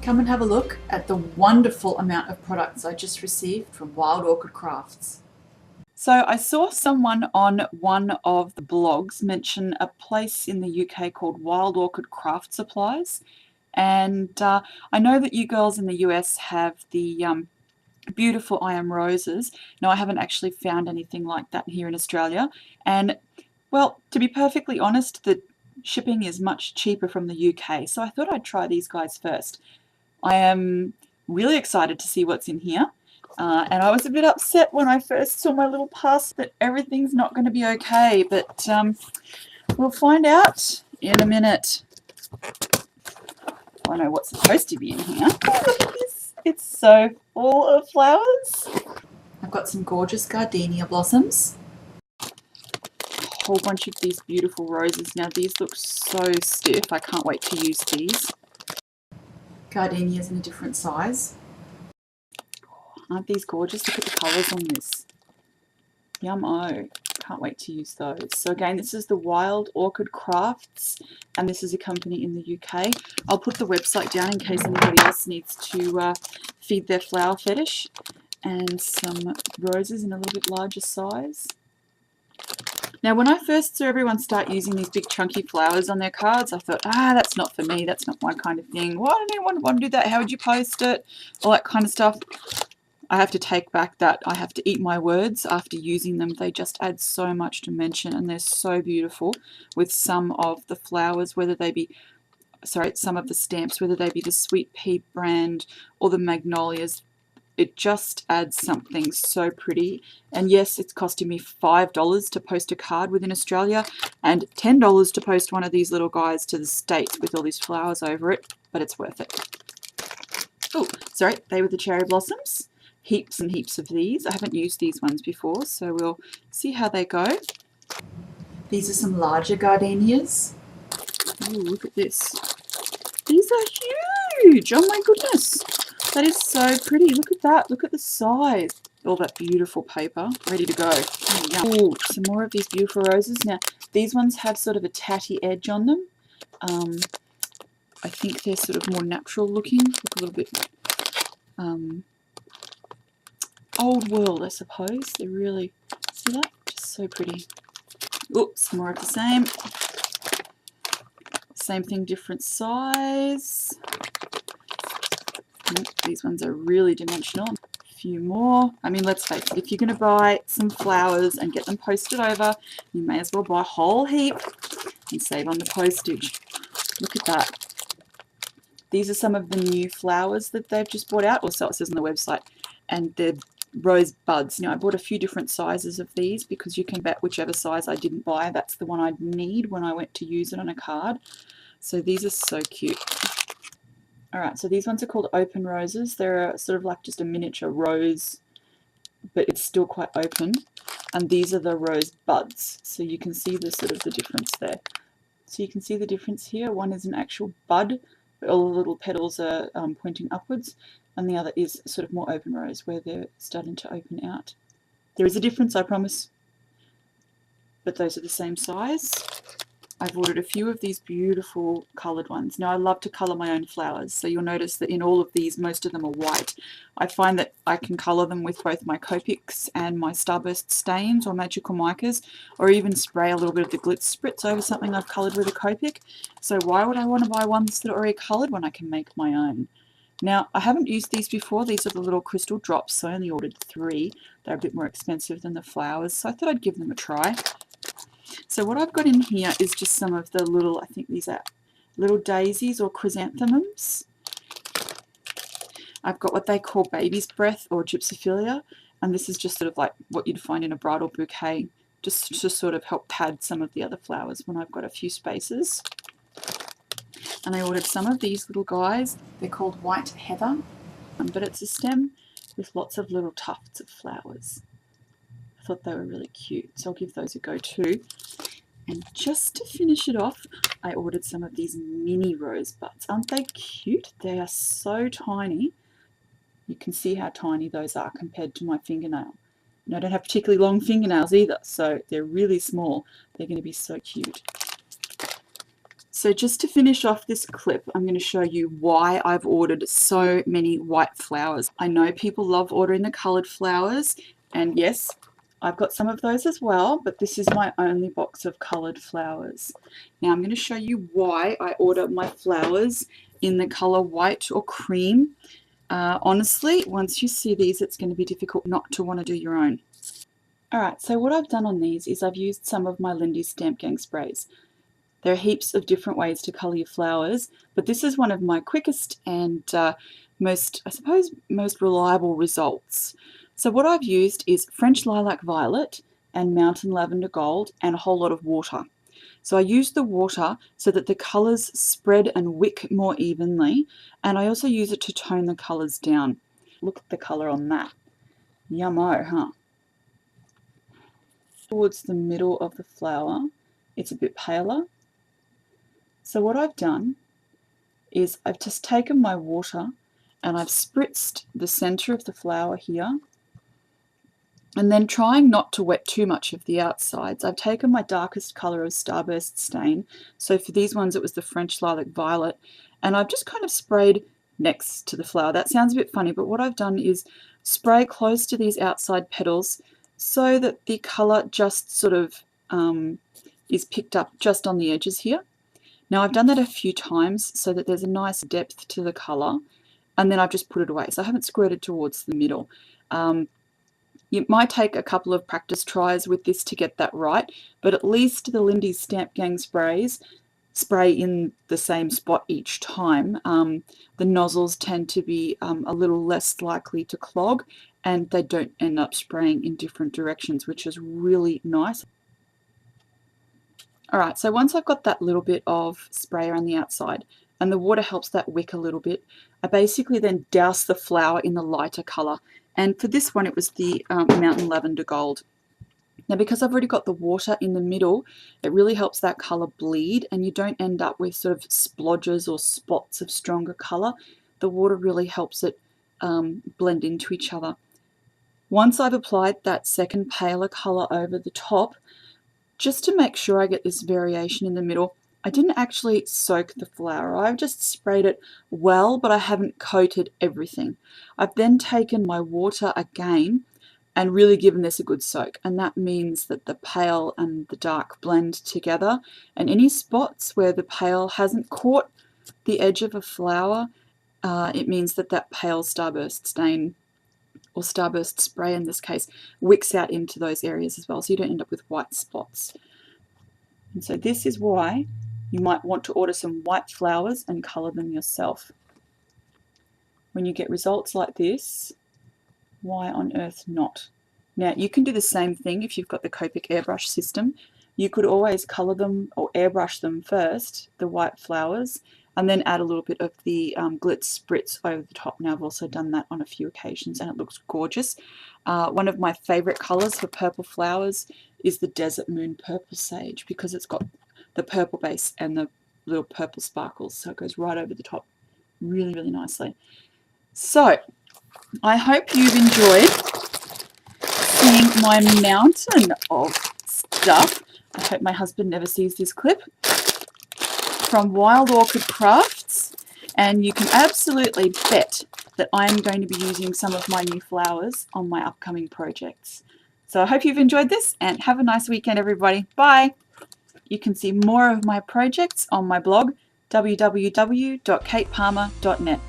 Come and have a look at the wonderful amount of products I just received from Wild Orchid Crafts. So I saw someone on one of the blogs mention a place in the UK called Wild Orchid Craft Supplies, and I know that you girls in the US have the beautiful I Am Roses. Now I haven't actually found anything like that here in Australia, and well, to be perfectly honest, the shipping is much cheaper from the UK, so I thought I'd try these guys first. I am really excited to see what's in here. And I was a bit upset when I first saw my little parcel that everything's not going to be okay, but we'll find out in a minute. I know what's supposed to be in here. Oh, look at this. It's so full of flowers. I've got some gorgeous gardenia blossoms. A whole bunch of these beautiful roses. Now these look so stiff. I can't wait to use these. Gardenias in a different size. Aren't these gorgeous? Look at the colours on this. Yum-o. Can't wait to use those. So again, this is the Wild Orchid Crafts, and this is a company in the UK. I'll put the website down in case anybody else needs to feed their flower fetish. And some roses in a little bit larger size. Now when I first saw everyone start using these big chunky flowers on their cards, I thought, that's not for me, that's not my kind of thing. Why did anyone want to do that? How would you post it? All that kind of stuff. I have to take back that. I have to eat my words after using them. They just add so much dimension, and they're so beautiful with some of the flowers, whether they be, some of the stamps, whether they be the Sweet Pea brand or the magnolias. It just adds something so pretty. And yes, it's costing me $5 to post a card within Australia and $10 to post one of these little guys to the States with all these flowers over it, but it's worth it. Oh, sorry, they were the cherry blossoms. Heaps and heaps of these. I haven't used these ones before, so we'll see how they go. These are some larger gardenias. Oh, look at this. These are huge. Oh my goodness. That is so pretty. Look at that. Look at the size. All that beautiful paper. Ready to go. Oh, some more of these beautiful roses. Now, these ones have sort of a tatty edge on them. I think they're sort of more natural looking. Look a little bit old world, I suppose. They're really, see that? Just so pretty. Oops, more of the same. Same thing, different size. These ones are really dimensional. A few more. I mean, let's face it, if you're going to buy some flowers and get them posted over, you may as well buy a whole heap and save on the postage. Look at that. These are some of the new flowers that they've just brought out, or so it says on the website, and they're rose buds. Now I bought a few different sizes of these because you can bet whichever size I didn't buy, that's the one I'd need when I went to use it on a card. So these are so cute. Alright, so these ones are called open roses. They're sort of like just a miniature rose, but it's still quite open. And these are the rose buds. So you can see the sort of the difference there. So you can see the difference here. One is an actual bud, all the little petals are pointing upwards, and the other is sort of more open rose where they're starting to open out. There is a difference, I promise, but those are the same size. I've ordered a few of these beautiful coloured ones. Now I love to colour my own flowers, so you'll notice that in all of these, most of them are white. I find that I can colour them with both my Copics and my Starburst stains or magical micas, or even spray a little bit of the Glitz Spritz over something I've coloured with a Copic. So why would I want to buy ones that are already coloured when I can make my own? Now, I haven't used these before. These are the little crystal drops, so I only ordered 3. They're a bit more expensive than the flowers, so I thought I'd give them a try. So what I've got in here is just some of the little, I think these are little daisies or chrysanthemums. I've got what they call baby's breath or gypsophilia, and this is just sort of like what you'd find in a bridal bouquet, just to sort of help pad some of the other flowers when I've got a few spaces. And I ordered some of these little guys. They're called white heather, but it's a stem with lots of little tufts of flowers. I thought they were really cute, so I'll give those a go too. And just to finish it off, I ordered some of these mini rosebuds. Aren't they cute? They are so tiny. You can see how tiny those are compared to my fingernail. And I don't have particularly long fingernails either, so they're really small. They're going to be so cute. So just to finish off this clip, I'm going to show you why I've ordered so many white flowers. I know people love ordering the coloured flowers, and yes, I've got some of those as well, but this is my only box of coloured flowers. Now I'm going to show you why I order my flowers in the colour white or cream. Honestly, once you see these, it's going to be difficult not to want to do your own. Alright, so what I've done on these is I've used some of my Lindy's Stamp Gang sprays. There are heaps of different ways to colour your flowers, but this is one of my quickest and most reliable results. So what I've used is French Lilac Violet and Mountain Lavender Gold and a whole lot of water. So I use the water so that the colours spread and wick more evenly, and I also use it to tone the colours down. Look at the colour on that. Yummo, huh? Towards the middle of the flower, it's a bit paler. So what I've done is I've just taken my water and I've spritzed the center of the flower here, and then trying not to wet too much of the outsides, I've taken my darkest color of Starburst Stain. So for these ones it was the French Lilac Violet, and I've just kind of sprayed next to the flower. That sounds a bit funny, but what I've done is spray close to these outside petals so that the color just sort of is picked up just on the edges here. Now I've done that a few times so that there's a nice depth to the colour, and then I've just put it away. So I haven't squirted towards the middle. You might take a couple of practice tries with this to get that right, but at least the Lindy's Stamp Gang sprays spray in the same spot each time. The nozzles tend to be a little less likely to clog, and they don't end up spraying in different directions, which is really nice. Alright, so once I've got that little bit of spray around the outside, and the water helps that wick a little bit, I basically then douse the flower in the lighter colour. And for this one it was the Mountain Lavender Gold. Now because I've already got the water in the middle, it really helps that colour bleed, and you don't end up with sort of splodges or spots of stronger colour. The water really helps it blend into each other. Once I've applied that second paler colour over the top, just to make sure I get this variation in the middle, I didn't actually soak the flower. I've just sprayed it well, but I haven't coated everything. I've then taken my water again and really given this a good soak, and that means that the pale and the dark blend together, and any spots where the pale hasn't caught the edge of a flower, it means that that pale Starburst Stain, or Starburst spray in this case, wicks out into those areas as well, so you don't end up with white spots. And so this is why you might want to order some white flowers and colour them yourself. When you get results like this, why on earth not? Now you can do the same thing if you've got the Copic airbrush system. You could always colour them or airbrush them first, the white flowers, and then add a little bit of the Glitz Spritz over the top. Now I've also done that on a few occasions and it looks gorgeous. One of my favourite colours for purple flowers is the Desert Moon Purple Sage, because it's got the purple base and the little purple sparkles, so it goes right over the top really, really nicely. So I hope you've enjoyed seeing my mountain of stuff. I hope my husband never sees this clip. From Wild Orchid Crafts, and you can absolutely bet that I'm going to be using some of my new flowers on my upcoming projects. So I hope you've enjoyed this, and have a nice weekend everybody. Bye! You can see more of my projects on my blog, www.katepalmer.net.